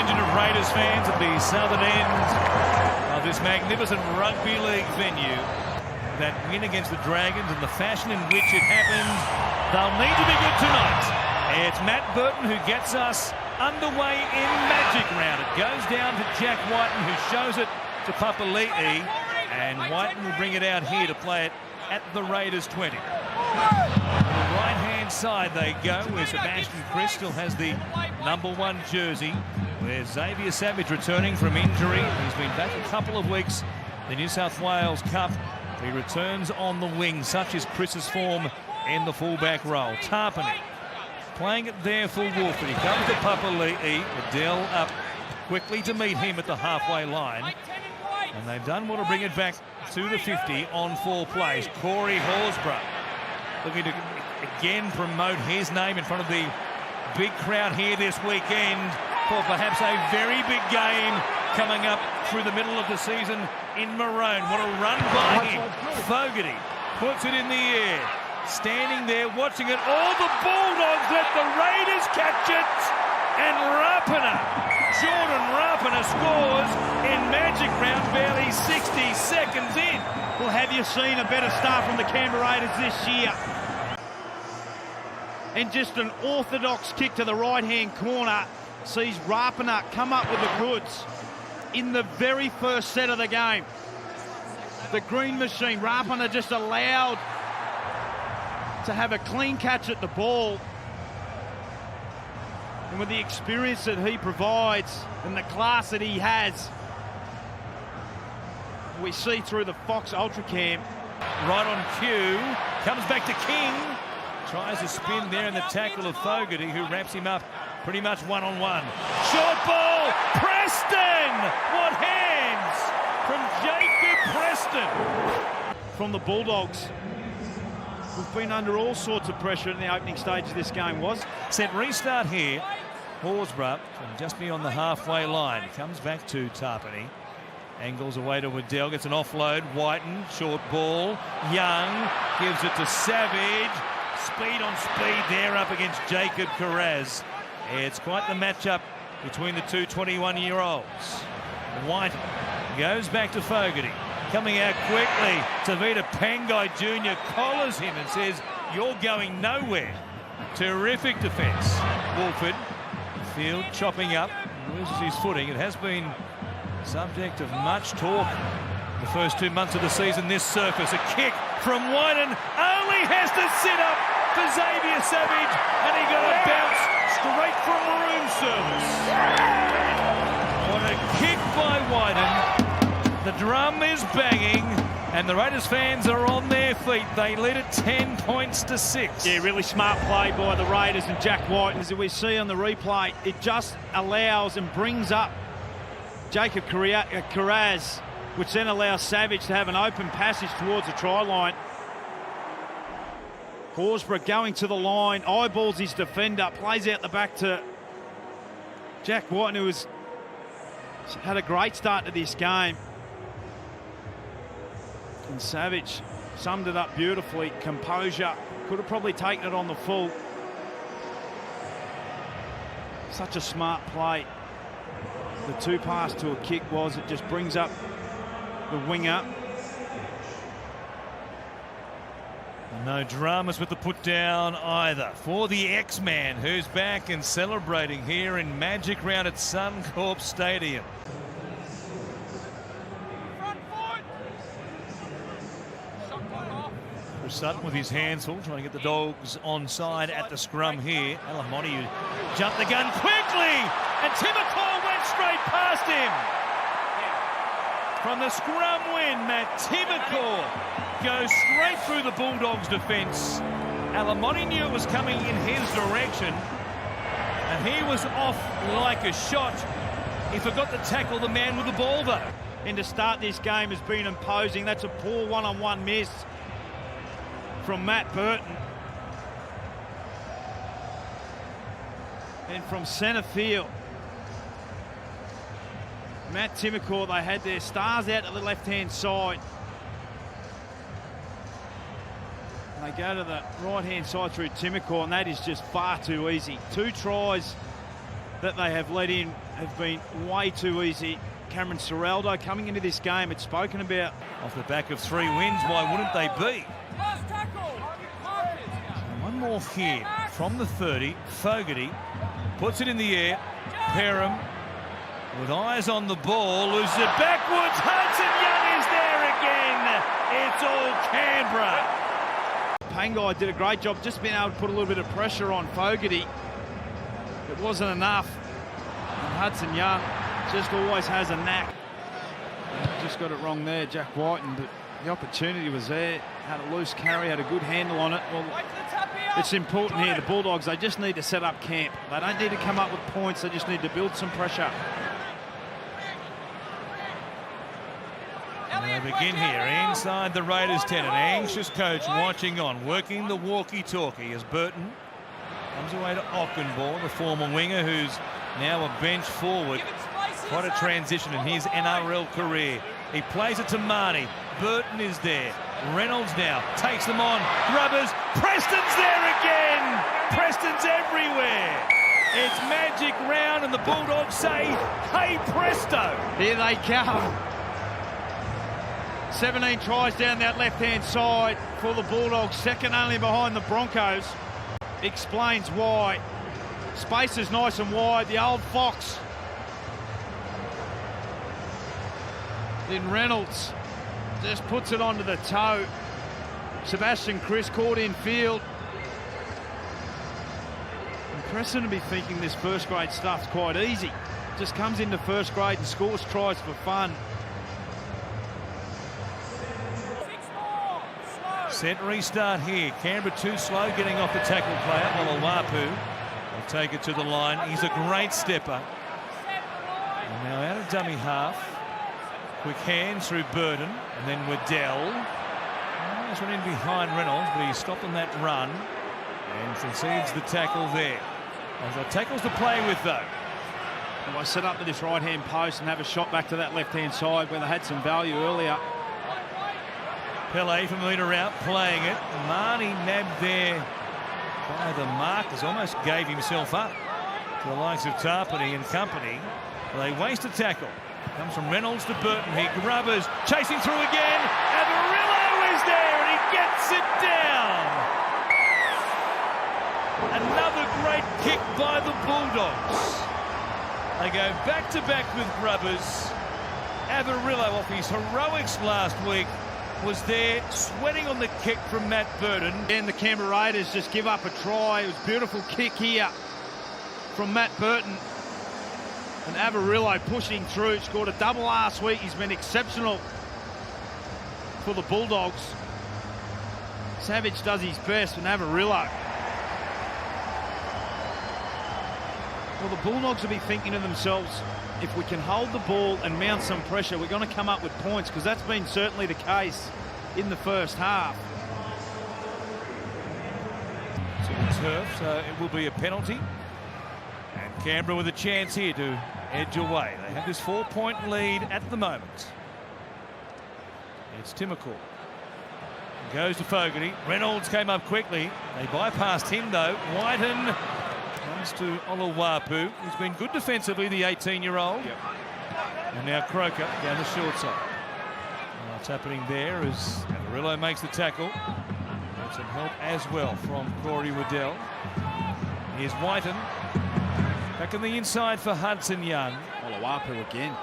contingent of Raiders fans at the southern end of this magnificent rugby league venue. That win against the Dragons and the fashion in which it happened, they'll need to be good tonight. It's Matt Burton who gets us underway in Magic Round. It goes down to Jack Whiten, who shows it to Papali'i, and Whiten will bring it out here to play it at the Raiders 20. To the right-hand side they go, where Sebastian Chris still has the #1 jersey, where Xavier Savage returning from injury. He's been back a couple of weeks. The New South Wales Cup. He returns on the wing. Such is Chris's form in the fullback role. Tarpany playing it there for Wolford. He comes to Papali'i. Adele up quickly to meet him at the halfway line. And they've done well to bring it back to the 50 on 4 plays. Corey Horsburgh looking to again promote his name in front of the big crowd here this weekend for perhaps a very big game coming up through the middle of the season in Maroon. What a run by him. Fogarty puts it in the air. Standing there watching it. All the Bulldogs let the Raiders catch it. And Jordan Rapana scores in Magic Round barely 60 seconds in. Well, have you seen a better start from the Canberra Raiders this year? And just an orthodox kick to the right-hand corner sees Rapana come up with the goods in the very first set of the game. The green machine, Rapana just allowed to have a clean catch at the ball. And with the experience that he provides and the class that he has, we see through the Fox Ultracam. Right on cue, comes back to King. Tries to spin there in the tackle of Fogarty, who wraps him up pretty much one-on-one. Short ball, Preston! What hands from Jacob Preston. From the Bulldogs, we've been under all sorts of pressure in the opening stage of this game. Set restart here. Horsburgh from just beyond the halfway line. Comes back to Tarpany. Angles away to Waddell. Gets an offload. Whiten. Short ball. Young gives it to Savage. Speed on speed there up against Jacob Carraz. It's quite the matchup between the two 21-year-olds. White goes back to Fogarty. Coming out quickly. Tavita Pangai Jr. collars him and says, "You're going nowhere." Terrific defence. Wolford, field chopping up, loses his footing. It has been subject of much talk the first 2 months of the season, this surface. A kick from Whiten, only has to sit up for Xavier Savage, and he got a bounce straight from room service. What a kick by Whiten. The drum is banging, and the Raiders fans are on their feet. They lead it 10 points to 6. Yeah, really smart play by the Raiders and Jack Whiten. As we see on the replay, it just allows and brings up Jacob Carraz, which then allows Savage to have an open passage towards the try line. Horsburgh going to the line, eyeballs his defender, plays out the back to Jack Whiten, who has had a great start to this game. And Savage summed it up beautifully. Composure, could have probably taken it on the full. Such a smart play. The 2 pass to a kick was, it just brings up the winger. No dramas with the put down either for the X-Man, who's back and celebrating here in Magic Round at Suncorp Stadium. Sutton with his hands full, trying to get the Dogs onside at the scrum here. Alamotti jumped the gun quickly, and Timokor went straight past him. From the scrum win, Matt Timokor goes straight through the Bulldogs' defence. Alamotti knew it was coming in his direction, and he was off like a shot. He forgot to tackle the man with the ball, though. And to start this game has been imposing. That's a poor one-on-one miss from Matt Burton. And from centre field, Matt Timokor, they had their stars out to the left-hand side. And they go to the right-hand side through Timokor, and that is just far too easy. 2 tries that they have let in have been way too easy. Cameron Ciraldo coming into this game, it's spoken about. Off the back of 3 wins, why wouldn't they be? One more here from the 30. Fogarty puts it in the air. Perham with eyes on the ball, loses it backwards. Hudson Young is there again. It's all Canberra. Pangai did a great job just being able to put a little bit of pressure on Fogarty. It wasn't enough. And Hudson Young just always has a knack. Just got it wrong there, Jack Whiten, but the opportunity was there. Had a loose carry, had a good handle on it. Well, it's important here, the Bulldogs, they just need to set up camp. They don't need to come up with points, they just need to build some pressure. And they begin here inside the Raiders 10. An anxious coach watching on, working the walkie-talkie as Burton comes away to Ockenbaugh, the former winger who's now a bench forward. Quite a transition in his NRL career. He plays it to Marnie. Burton is there. Reynolds now takes them on. Grubbers. Preston's there again. Preston's everywhere. It's magic round and the Bulldogs say, hey presto. Here they come. 17 tries down that left-hand side for the Bulldogs, second only behind the Broncos. Explains why. Space is nice and wide. The old Fox. Then Reynolds just puts it onto the toe. Sebastian Chris caught in field. And Preston to be thinking this first grade stuff's quite easy. Just comes into first grade and scores tries for fun. Set restart here. Canberra too slow getting off the tackle player. Olawapu will take it to the line. He's a great stepper. And now out of dummy half. Quick hands through Burton, and then Waddell. Almost went in behind Reynolds, but he stopped on that run and concedes the tackle there. There's tackles to play with, though. Well, I set up to this right-hand post and have a shot back to that left-hand side where they had some value earlier. Pele from the leader out, playing it. Marnie nabbed there by the markers, almost gave himself up to the likes of Tarpany and company. They waste a tackle. Comes from Reynolds to Burton. He Grubbers chasing through again. Averillo is there and he gets it down. Another great kick by the Bulldogs. They go back to back with Grubbers. Averillo, off his heroics last week, was there sweating on the kick from Matt Burton. And the Canberra Raiders just give up a try. It was a beautiful kick here from Matt Burton. And Averillo pushing through, scored a double last week. He's been exceptional for the Bulldogs. Savage does his best, and Averillo. Well, the Bulldogs will be thinking to themselves, if we can hold the ball and mount some pressure, we're going to come up with points, because that's been certainly the case in the first half. To the turf, so it will be a penalty. And Canberra with a chance here to edge away. They have this 4-point lead at the moment. It's Timokor. Goes to Fogarty. Reynolds came up quickly. They bypassed him though. Whiten comes to Olawapu. He's been good defensively, the 18-year-old. Yep. And now Croker down the short side. What's happening there is Averillo makes the tackle. Got some help as well from Corey Waddell. Here's Whiten. Back on the inside for Hudson Young. Olawapu again.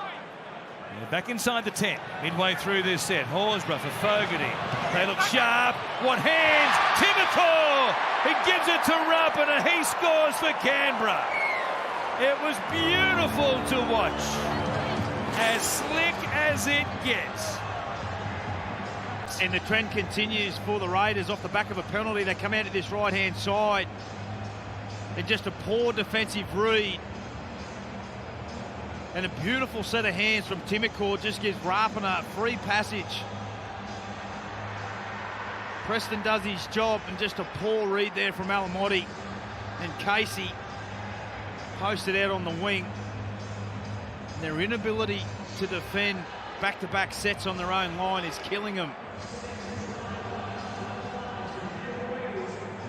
Yeah, back inside the 10. Midway through this set. Horsburgh for Fogarty. They look sharp. What hands? Timokor! He gives it to Ruppen and he scores for Canberra. It was beautiful to watch. As slick as it gets. And the trend continues for the Raiders off the back of a penalty. They come out to this right-hand side. And just a poor defensive read. And a beautiful set of hands from Timokor just gives Ruppen a free passage. Preston does his job, and just a poor read there from Alamotti. And Casey posted out on the wing. And their inability to defend back-to-back sets on their own line is killing them.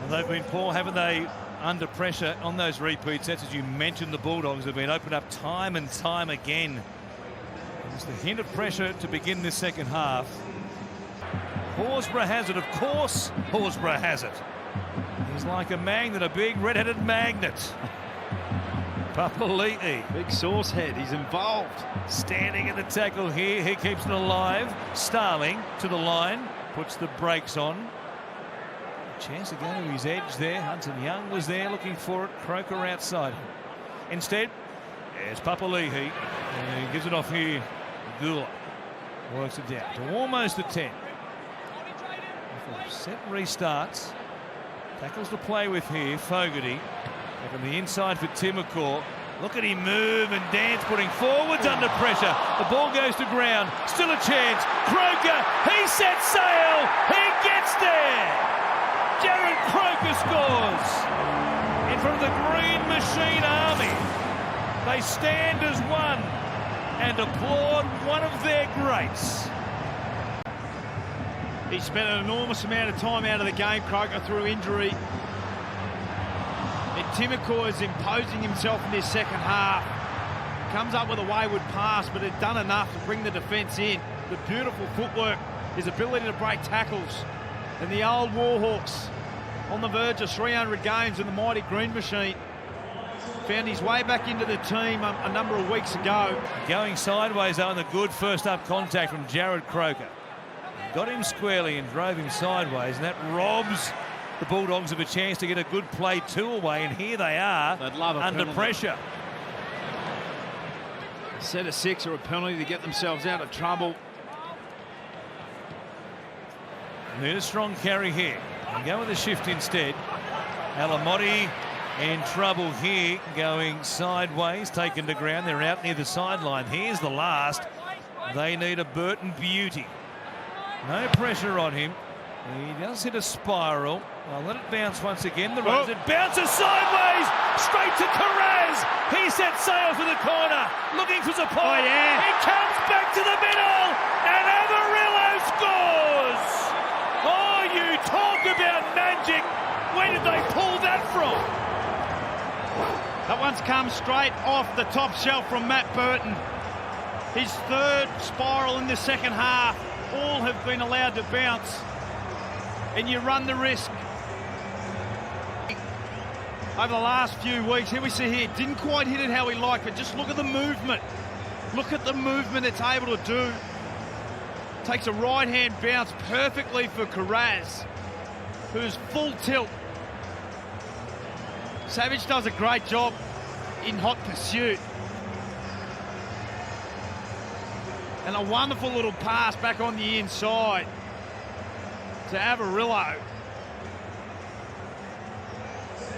Well, they've been poor, haven't they, under pressure on those repeat sets. As you mentioned, the Bulldogs have been opened up time and time again. Just a hint of pressure to begin this second half. Horsburgh has it, of course. Horsburgh has it. He's like a magnet, a big red-headed magnet. Papali'i. Big sauce head, he's involved. Standing in the tackle here, he keeps it alive. Starling to the line, puts the brakes on. Chance to go to his edge there. Hunton Young was there looking for it. Croker outside him. Instead, there's Papali'i. And he gives it off here. Gula works it down to almost a 10. Set restarts. Tackles to play with here. Fogarty. From the inside for Timokor. Look at him move and dance, putting forwards under pressure. The ball goes to ground. Still a chance. Croker, he sets sail. He gets there. Jared Croker scores. In front of the Green Machine Army. They stand as one and applaud one of their greats. He spent an enormous amount of time out of the game, Croker, through injury. And Timokor is imposing himself in this second half. Comes up with a wayward pass, but had done enough to bring the defence in. The beautiful footwork, his ability to break tackles. And the old Warhawks on the verge of 300 games in the mighty Green Machine. Found his way back into the team a number of weeks ago. Going sideways though, and the good first up contact from Jared Croker. Got him squarely and drove him sideways, and that robs the Bulldogs of a chance to get a good play two away, and here they are under pressure. A set of 6 or a penalty to get themselves out of trouble. Need a strong carry here. And go with a shift instead. Alamotti in trouble here, going sideways, taken to ground. They're out near the sideline. Here's the last. They need a Burton beauty. No pressure on him. He does hit a spiral. I'll let it bounce once again. The rose, it bounces sideways, straight to Carraz. He sets sail for the corner, looking for support. Oh, yeah. He comes back to the middle, and Amarillo scores. Oh, you talk about magic. Where did they pull that from? That one's come straight off the top shelf from Matt Burton. His third spiral in the second half. All have been allowed to bounce. And you run the risk. Over the last few weeks, here we see here, didn't quite hit it how we liked, but just look at the movement. Look at the movement it's able to do. Takes a right-hand bounce perfectly for Carraz, who's full tilt. Savage does a great job in hot pursuit. And a wonderful little pass back on the inside to Avarillo.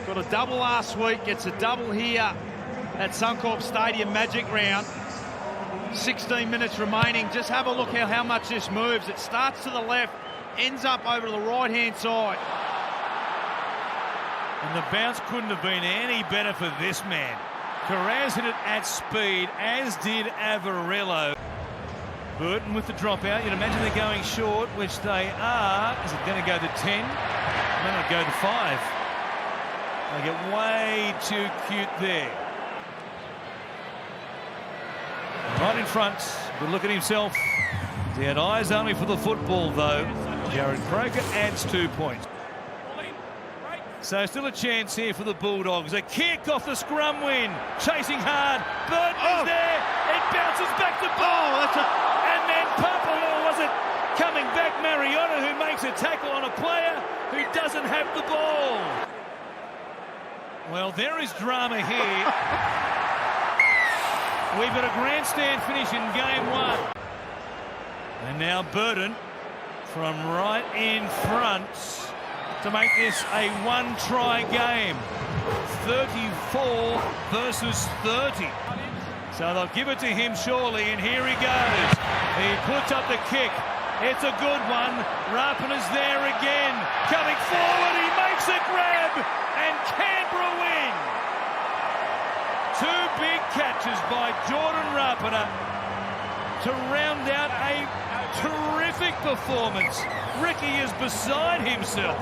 Got a double last week, gets a double here at Suncorp Stadium Magic Round. 16 minutes remaining. Just have a look at how much this moves. It starts to the left, ends up over to the right-hand side. And the bounce couldn't have been any better for this man. Carraz hit it at speed, as did Avarillo. Burton with the dropout. You'd imagine they're going short, which they are. Is it going to go to 10? Then it'll go to 5. They get way too cute there. Right in front. Good look at himself. He had eyes only for the football, though. Jared Croker adds 2 points. So still a chance here for the Bulldogs. A kick off the scrum win. Chasing hard. Burton is there. It bounces back to ball. And then Papali'i, was it coming back? Mariota, who makes a tackle on a player who doesn't have the ball. Well, there is drama here. We've got a grandstand finish in game 1. And now Burton from right in front to make this a one-try game. 34 versus 30. So they'll give it to him surely, and here he goes. He puts up the kick. It's a good one. Rapana's there again. Coming forward, he makes a grab, and Canberra win. 2 big catches by Jordan Rapana to round out a terrific performance. Ricky is beside himself.